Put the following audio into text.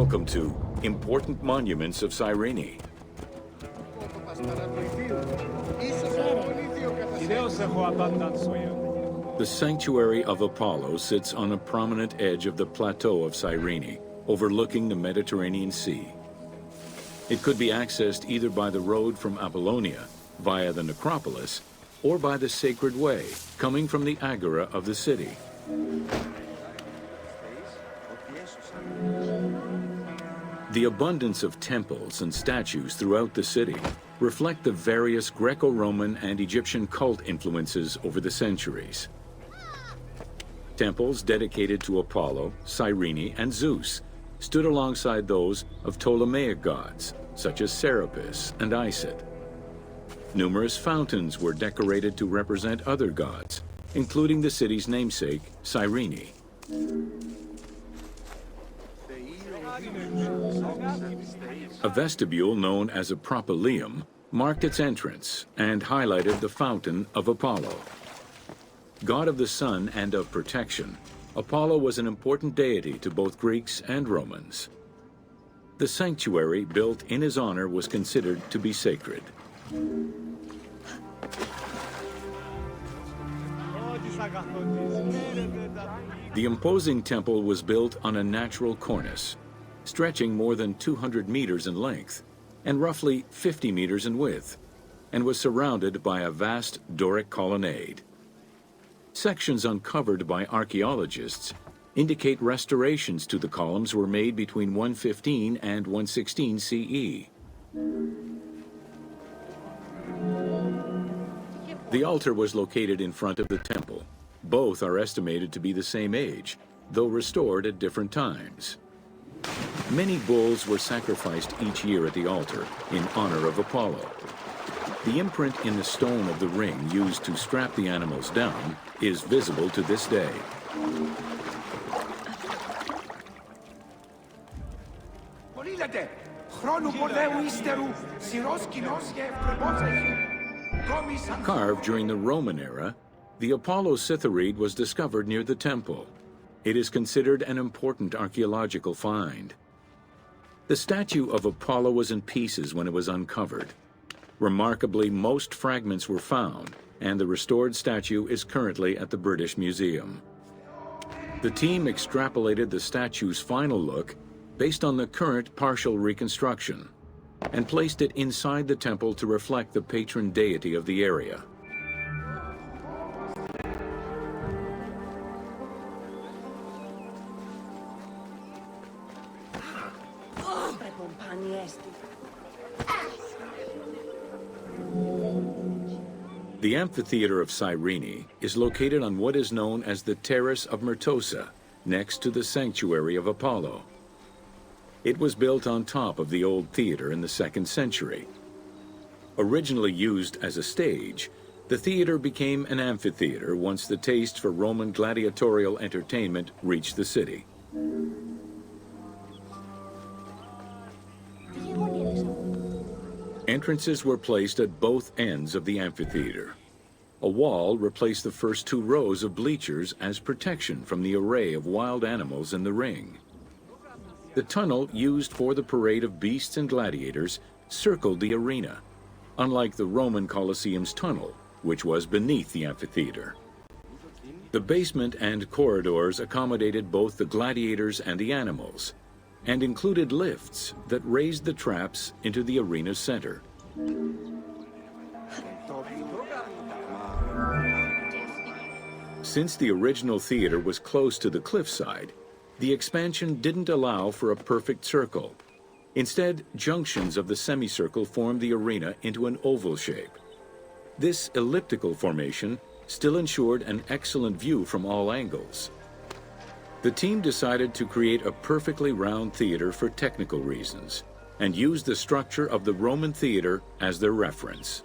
Welcome to Important Monuments of Cyrene. The sanctuary of Apollo sits on a prominent edge of the plateau of Cyrene, overlooking the Mediterranean Sea. It could be accessed either by the road from Apollonia, via the necropolis, or by the sacred way, coming from the agora of the city. The abundance of temples and statues throughout the city reflect the various Greco-Roman and Egyptian cult influences over the centuries. Temples dedicated to Apollo, Cyrene, and Zeus stood alongside those of Ptolemaic gods, such as Serapis and Isis. Numerous fountains were decorated to represent other gods, including the city's namesake, Cyrene. A vestibule known as a propylaeum marked its entrance and highlighted the fountain of Apollo. God of the sun and of protection, Apollo was an important deity to both Greeks and Romans. The sanctuary built in his honor was considered to be sacred. The imposing temple was built on a natural cornice, stretching more than 200 meters in length and roughly 50 meters in width, and was surrounded by a vast Doric colonnade. Sections uncovered by archaeologists indicate restorations to the columns were made between 115 and 116 CE. The altar was located in front of the temple. Both are estimated to be the same age, though restored at different times. Many bulls were sacrificed each year at the altar in honor of Apollo. The imprint in the stone of the ring used to strap the animals down is visible to this day. Carved during the Roman era, the Apollo Cytharide was discovered near the temple. It is considered an important archaeological find. The statue of Apollo was in pieces when it was uncovered. Remarkably, most fragments were found, and the restored statue is currently at the British Museum. The team extrapolated the statue's final look based on the current partial reconstruction and placed it inside the temple to reflect the patron deity of the area. The amphitheater of Cyrene is located on what is known as the Terrace of Myrtosa, next to the sanctuary of Apollo. It was built on top of the old theater in the 2nd century. Originally used as a stage, the theater became an amphitheater once the taste for Roman gladiatorial entertainment reached the city. Entrances were placed at both ends of the amphitheater. A wall replaced the first 2 rows of bleachers as protection from the array of wild animals in the ring. The tunnel used for the parade of beasts and gladiators circled the arena, unlike the Roman Colosseum's tunnel, which was beneath the amphitheater. The basement and corridors accommodated both the gladiators and the animals, and included lifts that raised the traps into the arena's center. Since the original theater was close to the cliffside, the expansion didn't allow for a perfect circle. Instead, junctions of the semicircle formed the arena into an oval shape. This elliptical formation still ensured an excellent view from all angles. The team decided to create a perfectly round theater for technical reasons and used the structure of the Roman theater as their reference.